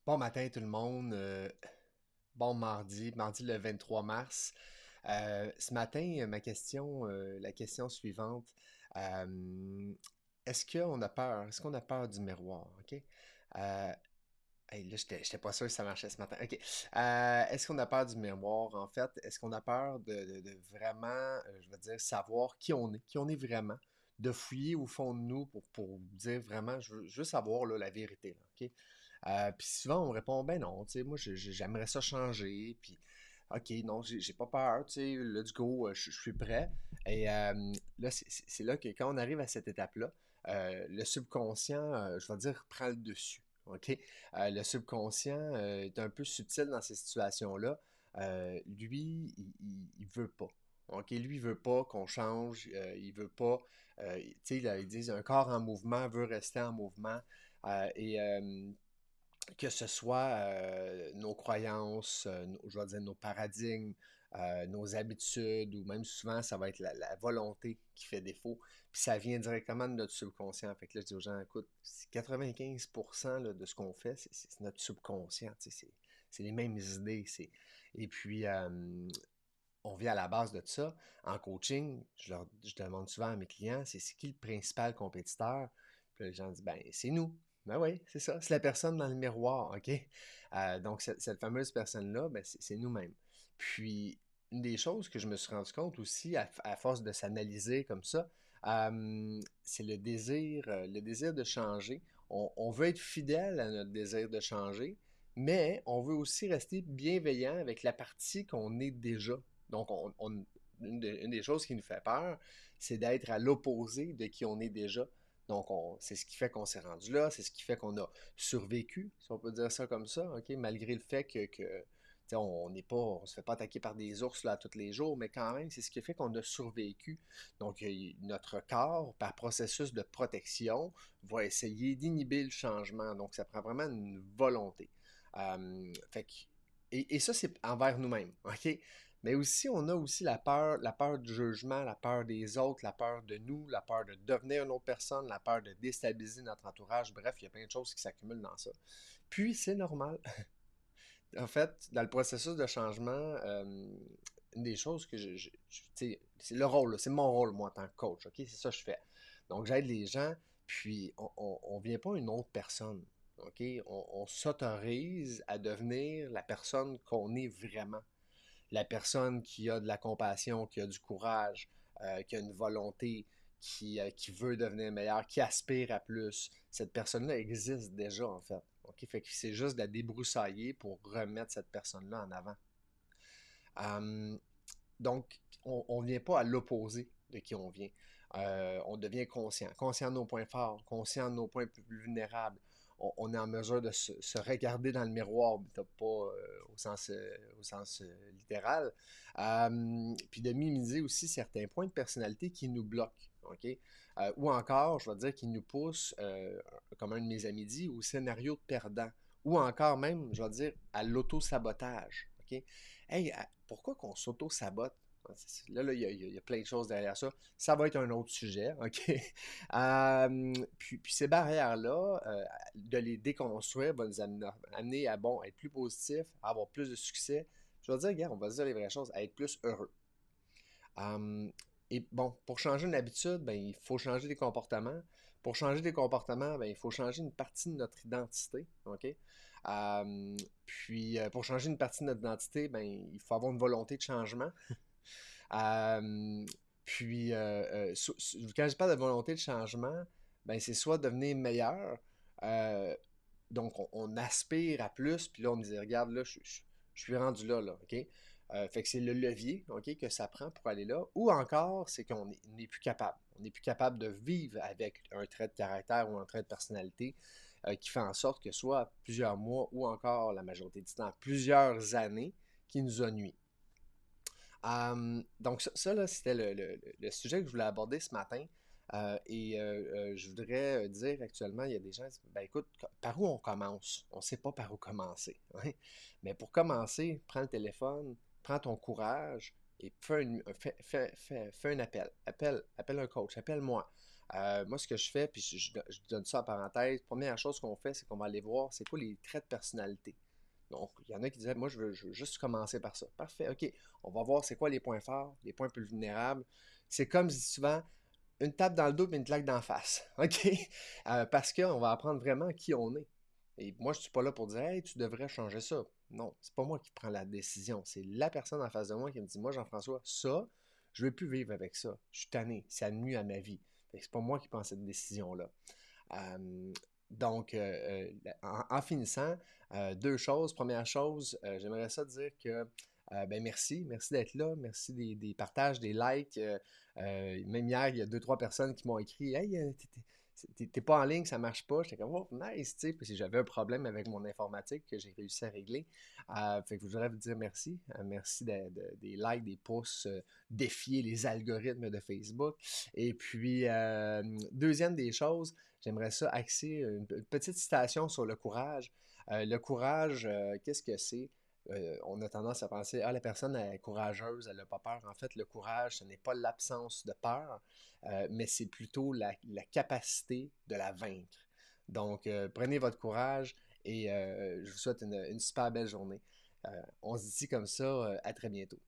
Bon matin tout le monde. Bon mardi le 23 mars. Ce matin, la question suivante, euh, est-ce qu'on a peur? Est-ce qu'on a peur du miroir? OK? Euh, hey, là, j'étais pas sûr si ça marchait ce matin. OK. Est-ce qu'on a peur du miroir? En fait, est-ce qu'on a peur de vraiment, je veux dire, savoir qui on est vraiment? De fouiller au fond de nous pour dire vraiment, je veux savoir là, la vérité, là, OK? Puis souvent, on me répond, ben non, tu sais, moi, j'aimerais ça changer, puis OK, non, j'ai pas peur, tu sais, let's go, je suis prêt. Et là, c'est là que quand on arrive à cette étape-là, le subconscient, je vais dire, prend le dessus. OK? Le subconscient est un peu subtil dans ces situations-là. Lui, il veut pas. OK? Lui, il veut pas qu'on change. Il veut pas. Tu sais, là, ils disent un corps en mouvement veut rester en mouvement. Et que ce soit nos croyances, je vais dire nos paradigmes, nos habitudes, ou même souvent, ça va être la volonté qui fait défaut. Puis ça vient directement de notre subconscient. Fait que là, je dis aux gens, écoute, 95% là, de ce qu'on fait, c'est notre subconscient. Tu sais, c'est les mêmes idées. Et puis, on vient à la base de ça. En coaching, je demande souvent à mes clients, c'est qui le principal compétiteur? Puis les gens disent, ben, c'est nous. Ben oui, c'est ça. C'est la personne dans le miroir, OK? Donc, cette fameuse personne-là, ben, c'est nous-mêmes. Puis, une des choses que je me suis rendu compte aussi, à force de s'analyser comme ça, c'est le désir de changer. On veut être fidèle à notre désir de changer, mais on veut aussi rester bienveillant avec la partie qu'on est déjà. Donc, une des choses qui nous fait peur, c'est d'être à l'opposé de qui on est déjà. Donc, c'est ce qui fait qu'on s'est rendu là, c'est ce qui fait qu'on a survécu, si on peut dire ça comme ça, OK? Malgré le fait que on n'est pas, on se fait pas attaquer par des ours là, tous les jours, mais quand même, c'est ce qui fait qu'on a survécu. Donc, notre corps, par processus de protection, va essayer d'inhiber le changement. Donc, ça prend vraiment une volonté. Fait que, et ça, c'est envers nous-mêmes, OK? Mais aussi, on a aussi la peur du jugement, la peur des autres, la peur de nous, la peur de devenir une autre personne, la peur de déstabiliser notre entourage. Bref, il y a plein de choses qui s'accumulent dans ça. Puis, c'est normal. En fait, dans le processus de changement, une des choses que tu sais, c'est le rôle, c'est mon rôle, moi, en tant que coach, OK? C'est ça que je fais. Donc, j'aide les gens, puis on vient pas une autre personne, OK? On s'autorise à devenir la personne qu'on est vraiment. La personne qui a de la compassion, qui a du courage, qui a une volonté, qui veut devenir meilleure, qui aspire à plus. Cette personne-là existe déjà, en fait. OK? Fait que c'est juste de la débroussailler pour remettre cette personne-là en avant. Euh, donc, on ne vient pas à l'opposé de qui on vient. On devient conscient. Conscient de nos points forts, conscient de nos points plus vulnérables. On est en mesure de se regarder dans le miroir, mais pas au sens littéral. Puis de minimiser aussi certains points de personnalité qui nous bloquent. OK? Ou encore, je vais dire, qui nous poussent, comme un de mes amis dit, au scénario de perdant. Ou encore même, je vais dire, à l'auto-sabotage. OK? Hey, pourquoi qu'on s'auto-sabote? Là, il y a plein de choses derrière ça. Ça va être un autre sujet, OK? Puis ces barrières-là, de les déconstruire, va nous amener à, bon, être plus positif, à avoir plus de succès. Je vais dire, regarde, on va se dire les vraies choses, à être plus heureux. Et bon, pour changer une habitude, ben, il faut changer des comportements. Pour changer des comportements, ben, il faut changer une partie de notre identité. OK? Puis, pour changer une partie de notre identité, ben, il faut avoir une volonté de changement. Euh, puis, quand je parle de volonté de changement, ben, c'est soit devenir meilleur, euh, donc on aspire à plus, puis là, on me dit, regarde, là, je suis rendu là, OK? Fait que c'est le levier, OK, que ça prend pour aller là. Ou encore, c'est qu'on n'est plus capable. On n'est plus capable de vivre avec un trait de caractère ou un trait de personnalité qui fait en sorte que soit plusieurs mois ou encore la majorité du temps, plusieurs années, qui nous a nuit. Donc ça, là, c'était le sujet que je voulais aborder ce matin. Je voudrais dire actuellement, il y a des gens qui disent, ben écoute, par où on commence? On ne sait pas par où commencer. Hein. Mais pour commencer, prends le téléphone, prends ton courage et fais un appel. Appelle un coach, appelle-moi. Moi, ce que je fais, puis je donne ça en parenthèse, première chose qu'on fait, c'est qu'on va aller voir c'est quoi les traits de personnalité. Donc, il y en a qui disaient, moi, je veux juste commencer par ça. Parfait, OK. On va voir c'est quoi les points forts, les points plus vulnérables. C'est comme je dis souvent, une tape dans le dos et une claque d'en face. OK? Parce qu'on va apprendre vraiment qui on est. Et moi, je ne suis pas là pour dire, hey, tu devrais changer ça. Non, c'est pas moi qui prends la décision. C'est la personne en face de moi qui me dit, moi, Jean-François, ça, je ne veux plus vivre avec ça. Je suis tanné. Ça nuit à ma vie. Fait que c'est pas moi qui prends cette décision-là. Euh, en finissant, deux choses. Première chose, j'aimerais ça dire que ben merci d'être là, merci des partages, des likes. Même hier, il y a deux, trois personnes qui m'ont écrit, hey, t'es pas en ligne, ça marche pas. J'étais comme, oh, nice, tu sais, parce que j'avais un problème avec mon informatique que j'ai réussi à régler. Fait que je voudrais vous dire merci. Merci des likes, des pouces, défier les algorithmes de Facebook. Et puis, deuxième des choses, j'aimerais ça axer une petite citation sur le courage. Le courage, qu'est-ce que c'est? On a tendance à penser, ah, la personne est courageuse, elle n'a pas peur. En fait, le courage, ce n'est pas l'absence de peur, mais c'est plutôt la capacité de la vaincre. Donc, prenez votre courage et je vous souhaite une super belle journée. On se dit comme ça, à très bientôt.